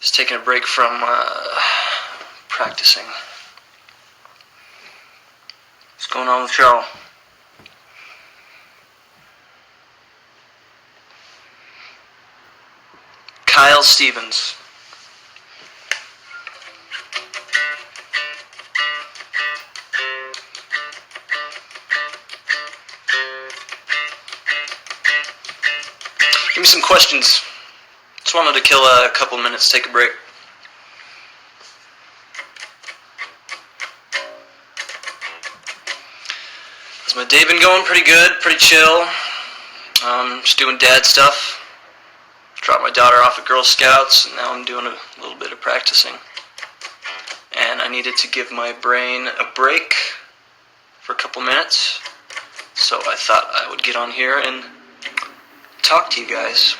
Just taking a break from practicing. What's going on with y'all? Kyle Stevens. Give me some questions. Just wanted to kill a couple minutes, take a break. Has my day been going pretty good, pretty chill? Just doing dad stuff. Dropped my daughter off at Girl Scouts, and now I'm doing a little bit of practicing. And I needed to give my brain a break for a couple minutes, so I thought I would get on here and talk to you guys.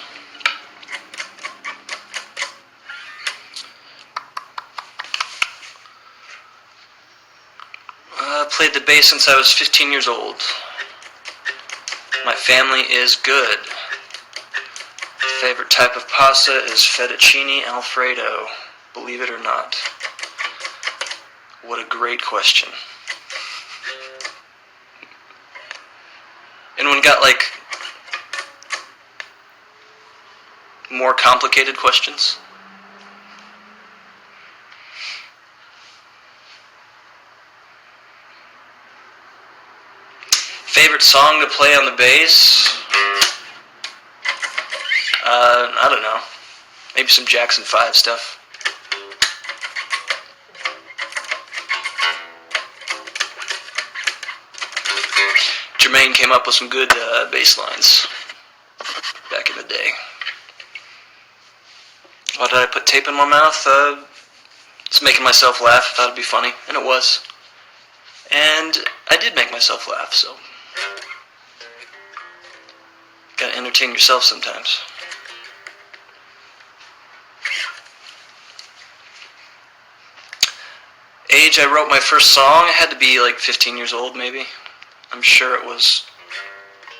I played the bass since I was 15 years old. My family is good. Favorite type of pasta is fettuccine alfredo, believe it or not. What a great question. Anyone got like more complicated questions? Favorite song to play on the bass? I don't know. Maybe some Jackson 5 stuff. Jermaine came up with some good bass lines back in the day. Why did I put tape in my mouth? Just making myself laugh. I thought it'd be funny, and it was. And I did make myself laugh, so gotta entertain yourself sometimes. Age I wrote my first song, I had to be like 15 years old maybe. I'm sure it was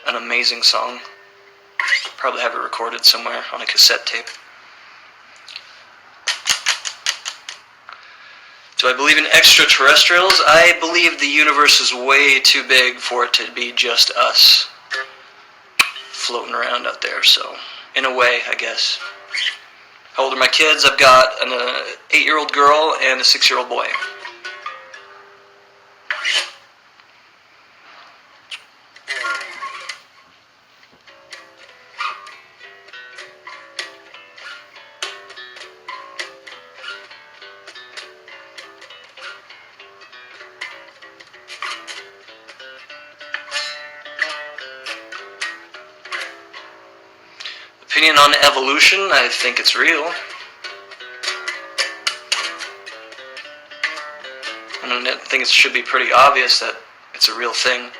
an amazing song. Probably have it recorded somewhere on a cassette tape. Do I believe in extraterrestrials? I believe the universe is way too big for it to be just us floating around out there, so in a way, I guess. How old are my kids? I've got an 8-year-old girl and a 6-year-old boy. Opinion on evolution, I think it's real. I think it should be pretty obvious that it's a real thing.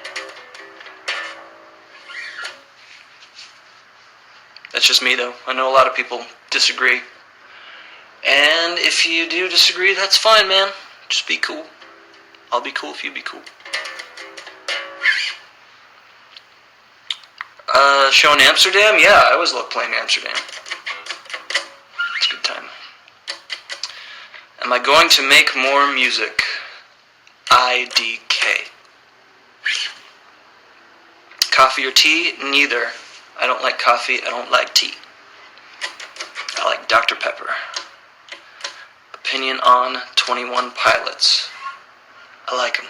That's just me though. I know a lot of people disagree. And if you do disagree, that's fine, man. Just be cool. I'll be cool if you be cool. Show in Amsterdam? Yeah, I always love playing Amsterdam. It's a good time. Am I going to make more music? IDK. Coffee or tea? Neither. I don't like coffee, I don't like tea. I like Dr. Pepper. Opinion on 21 Pilots. I like them.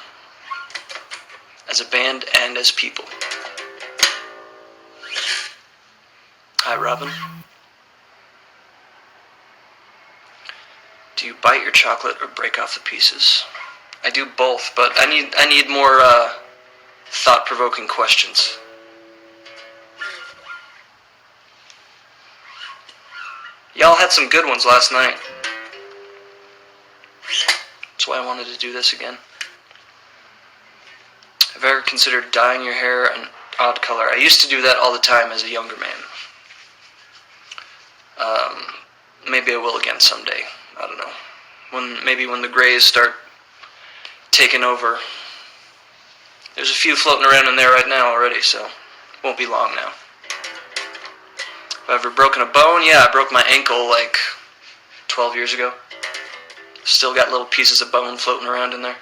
As a band and as people. Hi, Robin. Do you bite your chocolate or break off the pieces? I do both, but I need more thought-provoking questions. Y'all had some good ones last night. That's why I wanted to do this again. Have you ever considered dyeing your hair an odd color? I used to do that all the time as a younger man. Maybe I will again someday. I don't know. Maybe when the grays start taking over. There's a few floating around in there right now already, so won't be long now. Have I ever broken a bone? Yeah, I broke my ankle like 12 years ago. Still got little pieces of bone floating around in there.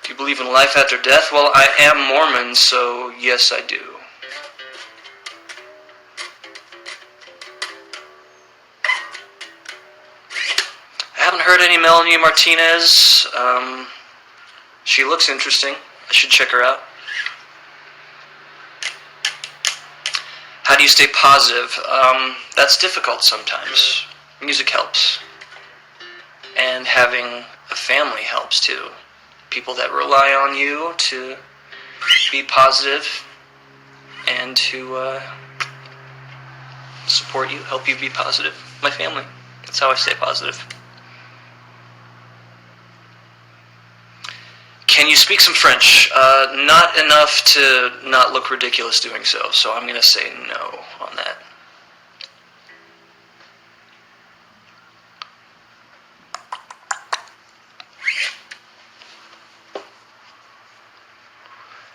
Do you believe in life after death? Well, I am Mormon, so yes, I do. I haven't heard any Melanie Martinez. She looks interesting. I should check her out. How do you stay positive? That's difficult sometimes. Music helps. And having a family helps too. People that rely on you to be positive and to support you, help you be positive. My family. That's how I stay positive. Can you speak some French? Not enough to not look ridiculous doing so, so I'm going to say no on that.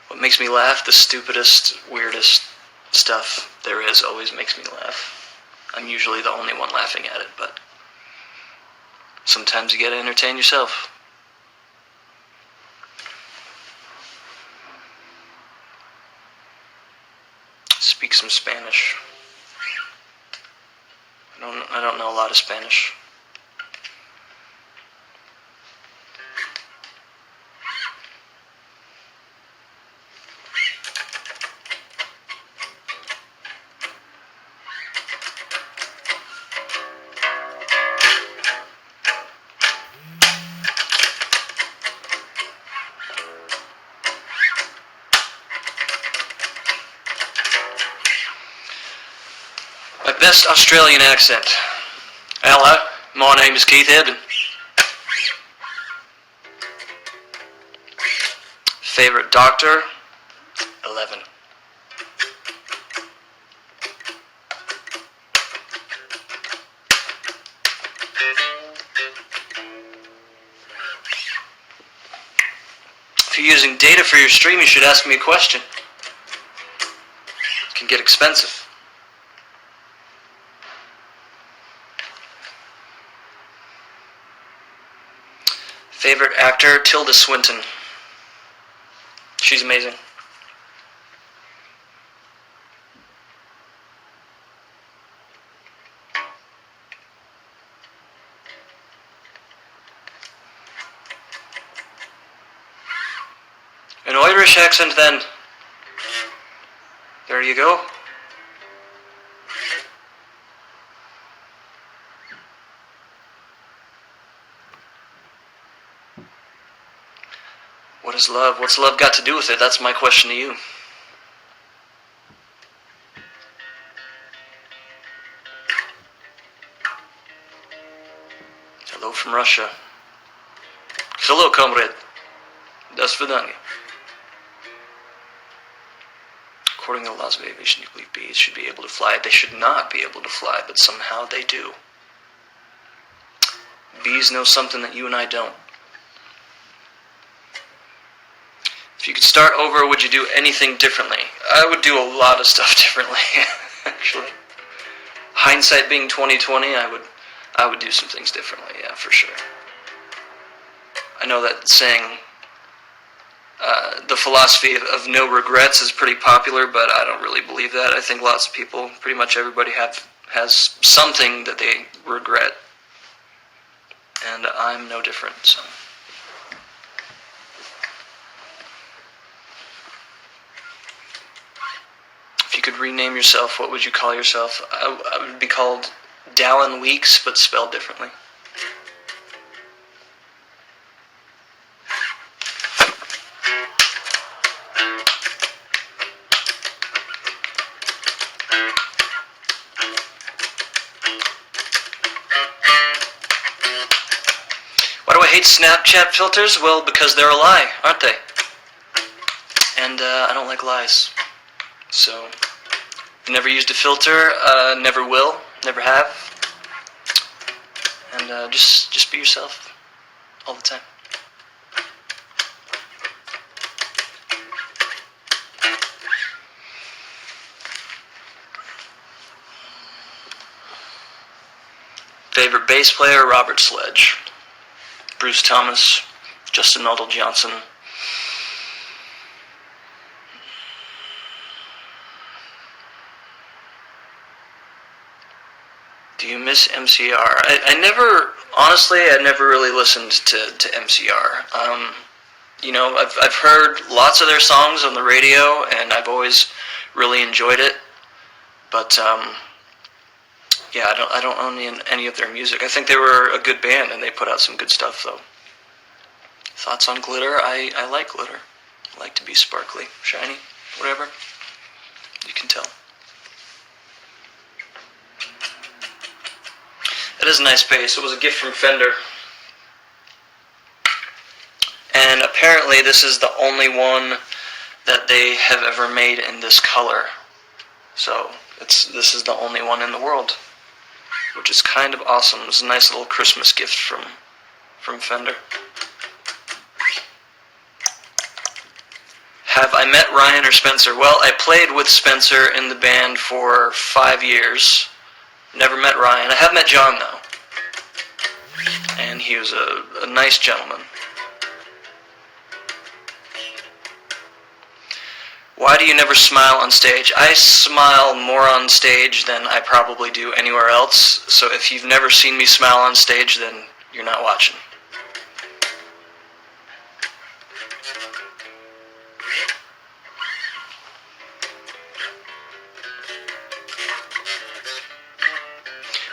What makes me laugh? The stupidest, weirdest stuff there is always makes me laugh. I'm usually the only one laughing at it, but sometimes you gotta entertain yourself. Speak some Spanish. I don't know a lot of Spanish. My best Australian accent. Hello, my name is Keith Eben. Favorite doctor? 11. If you're using data for your stream, you should ask me a question. It can get expensive. Favorite actor? Tilda Swinton. She's amazing. An Irish accent then. There you go. What is love? What's love got to do with it? That's my question to you. Hello from Russia. Hello, comrade. До свидания. According to the laws of aviation, you believe bees should be able to fly. They should not be able to fly, but somehow they do. Bees know something that you and I don't. If you could start over, would you do anything differently? I would do a lot of stuff differently, actually. Hindsight being 20/20, I would do some things differently, yeah, for sure. I know that saying, the philosophy of no regrets is pretty popular, but I don't really believe that. I think lots of people, pretty much everybody has something that they regret. And I'm no different, so. If you could rename yourself, what would you call yourself? I would be called Dallon Weekes, but spelled differently. Why do I hate Snapchat filters? Well, because they're a lie, aren't they? And I don't like lies. So, I've never used a filter, never will, never have. And just be yourself all the time. favorite bass player, Robert Sledge. Bruce Thomas, Justin Meldal Johnson. Do you miss MCR? I never, honestly, I never really listened to MCR. I've heard lots of their songs on the radio, and I've always really enjoyed it. But I don't own any of their music. I think they were a good band, and they put out some good stuff, though. Thoughts on glitter? I like glitter. I like to be sparkly, shiny, whatever. You can tell. It is a nice bass. It was a gift from Fender. And apparently this is the only one that they have ever made in this color. So this is the only one in the world, which is kind of awesome. It's a nice little Christmas gift from Fender. Have I met Ryan or Spencer? Well, I played with Spencer in the band for 5 years. Never met Ryan. I have met John, though. And he was a nice gentleman. Why do you never smile on stage? I smile more on stage than I probably do anywhere else. So if you've never seen me smile on stage, then you're not watching.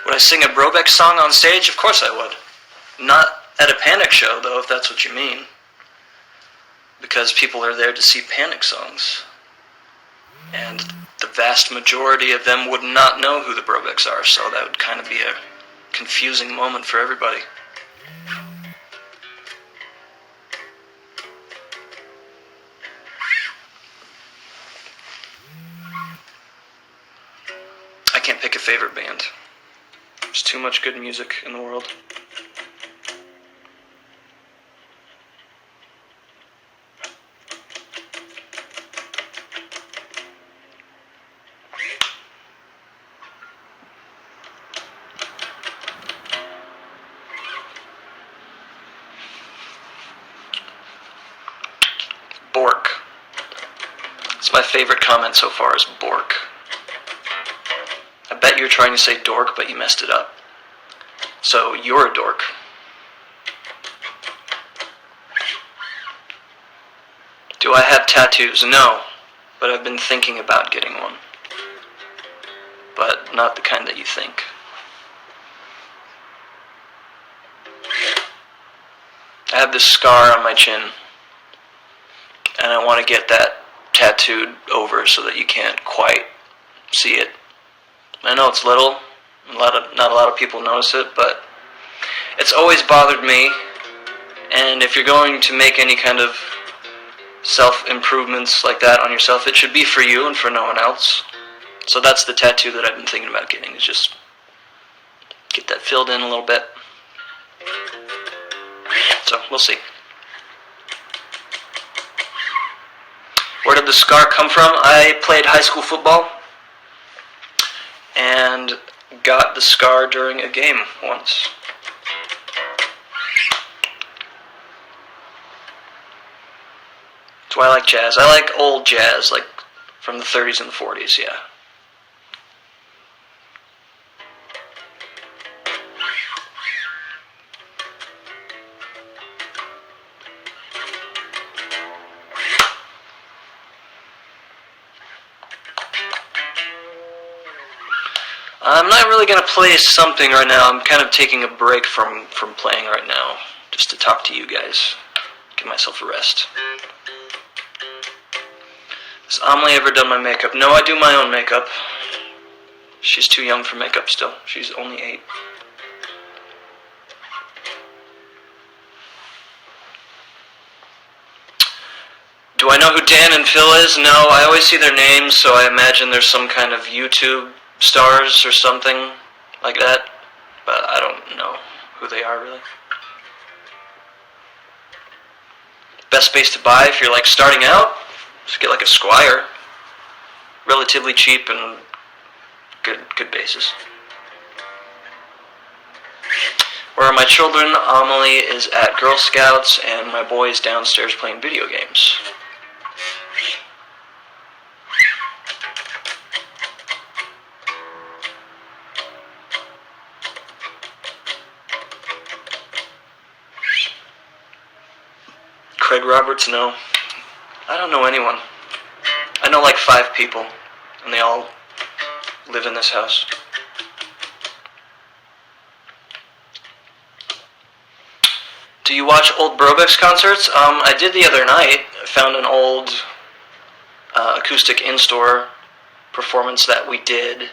Would I sing a Brobeck song on stage? Of course I would. Not at a Panic show, though, if that's what you mean. Because people are there to see Panic songs. And the vast majority of them would not know who the Brobecks are, so that would kind of be a confusing moment for everybody. I can't pick a favorite band. There's too much good music in the world. Bork. It's my favorite comment so far is Bork. I bet you're trying to say dork, but you messed it up. So you're a dork. Do I have tattoos? No, but I've been thinking about getting one. But not the kind that you think. I have this scar on my chin, and I want to get that tattooed over so that you can't quite see it. I know it's little, not a lot of people notice it, but it's always bothered me, and if you're going to make any kind of self-improvements like that on yourself, it should be for you and for no one else. So that's the tattoo that I've been thinking about getting, is just get that filled in a little bit. So, we'll see. Where did the scar come from? I played high school football and got the scar during a game once. That's why I like jazz. I like old jazz, like from the 30s and the 40s, yeah. I'm not really going to play something right now. I'm kind of taking a break from playing right now, just to talk to you guys, give myself a rest. Has Amelie ever done my makeup? No, I do my own makeup. She's too young for makeup still. She's only 8. Do I know who Dan and Phil is? No, I always see their names, so I imagine there's some kind of YouTube stars or something like that, but I don't know who they are really. Best bass to buy if you're like starting out, just get like a Squire. Relatively cheap and good basses. Where are my children? Amelie is at Girl Scouts, and my boy is downstairs playing video games. Craig Roberts? No. I don't know anyone. I know like 5 people, and they all live in this house. Do you watch old Brobeck's concerts? I did the other night. I found an old acoustic in-store performance that we did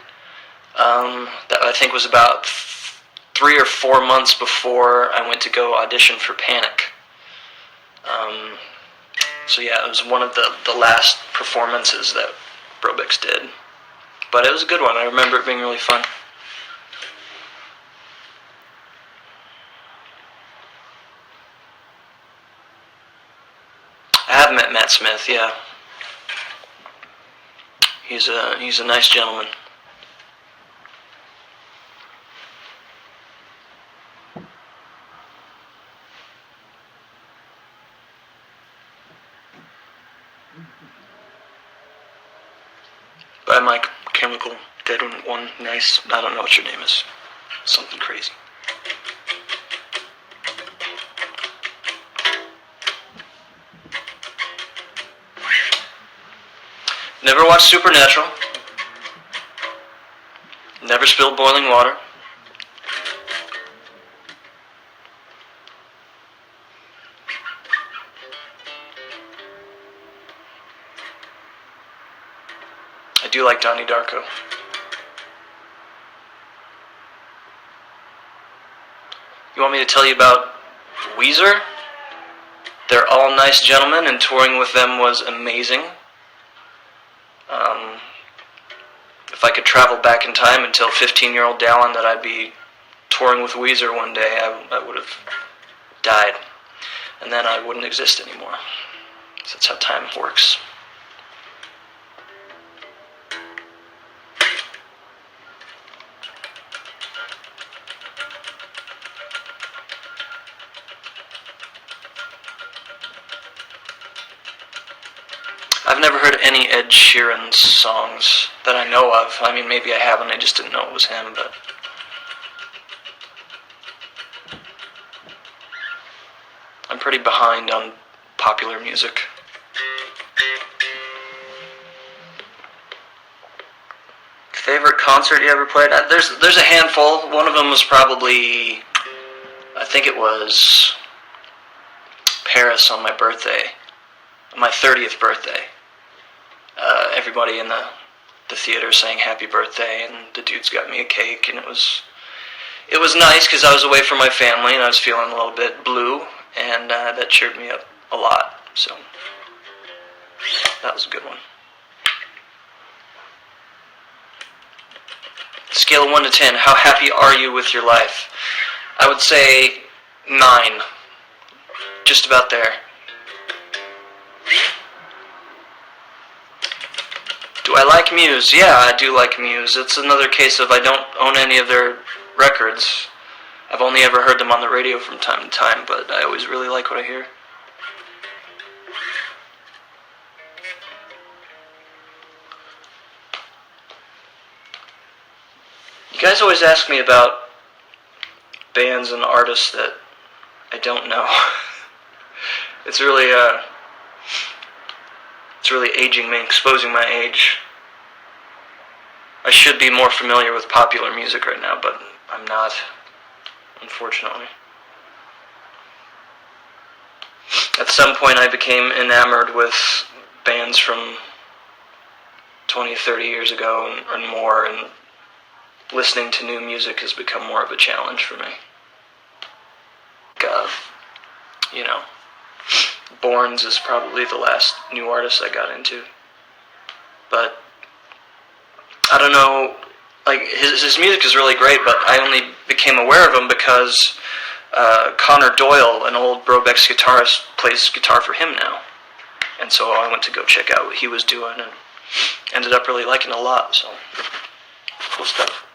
that I think was about 3 or 4 months before I went to go audition for Panic. So yeah, it was one of the last performances that Brobeck's did. But it was a good one. I remember it being really fun. I have met Matt Smith, yeah. He's a nice gentleman. By My Chemical, Dead One, nice. I don't know what your name is. Something crazy. Never watched Supernatural. Never spilled boiling water. I do like Donnie Darko. You want me to tell you about Weezer? They're all nice gentlemen, and touring with them was amazing. If I could travel back in time and tell 15-year-old Dallon that I'd be touring with Weezer one day, I would have died. And then I wouldn't exist anymore. So that's how time works. I've never heard any Ed Sheeran songs that I know of. I mean, maybe I haven't, I just didn't know it was him, but... I'm pretty behind on popular music. Favorite concert you ever played? There's a handful. One of them was probably... I think it was... Paris on my birthday. My 30th birthday. Everybody in the theater sang happy birthday, and the dudes got me a cake, and it was nice because I was away from my family and I was feeling a little bit blue, and that cheered me up a lot. So that was a good one. Scale of 1 to 10, how happy are you with your life? I would say 9. Just about there. Do I like Muse? Yeah, I do like Muse. It's another case of I don't own any of their records. I've only ever heard them on the radio from time to time, but I always really like what I hear. You guys always ask me about bands and artists that I don't know. It's really aging me, exposing my age. I should be more familiar with popular music right now, but I'm not, unfortunately. At some point I became enamored with bands from 20, 30 years ago and more, and listening to new music has become more of a challenge for me. You know, Borns is probably the last new artist I got into. But I don't know, like his music is really great, but I only became aware of him because Connor Doyle, an old Brobeck's guitarist, plays guitar for him now. And so I went to go check out what he was doing and ended up really liking it a lot, so cool stuff.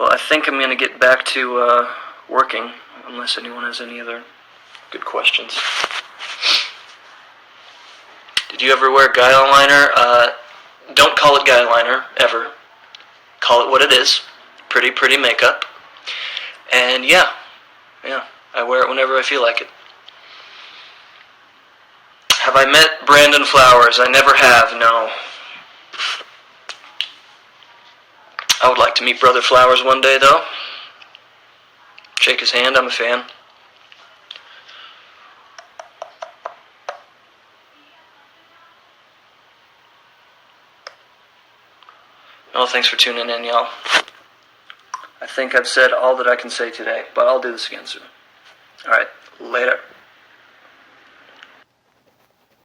Well, I think I'm going to get back to working, unless anyone has any other good questions. Did you ever wear guy eyeliner? Don't call it guy eyeliner, ever. Call it what it is. Pretty makeup. And yeah, I wear it whenever I feel like it. Have I met Brandon Flowers? I never have, no. I would like to meet Brother Flowers one day, though. Shake his hand, I'm a fan. Well, thanks for tuning in, y'all. I think I've said all that I can say today, but I'll do this again soon. Alright, later.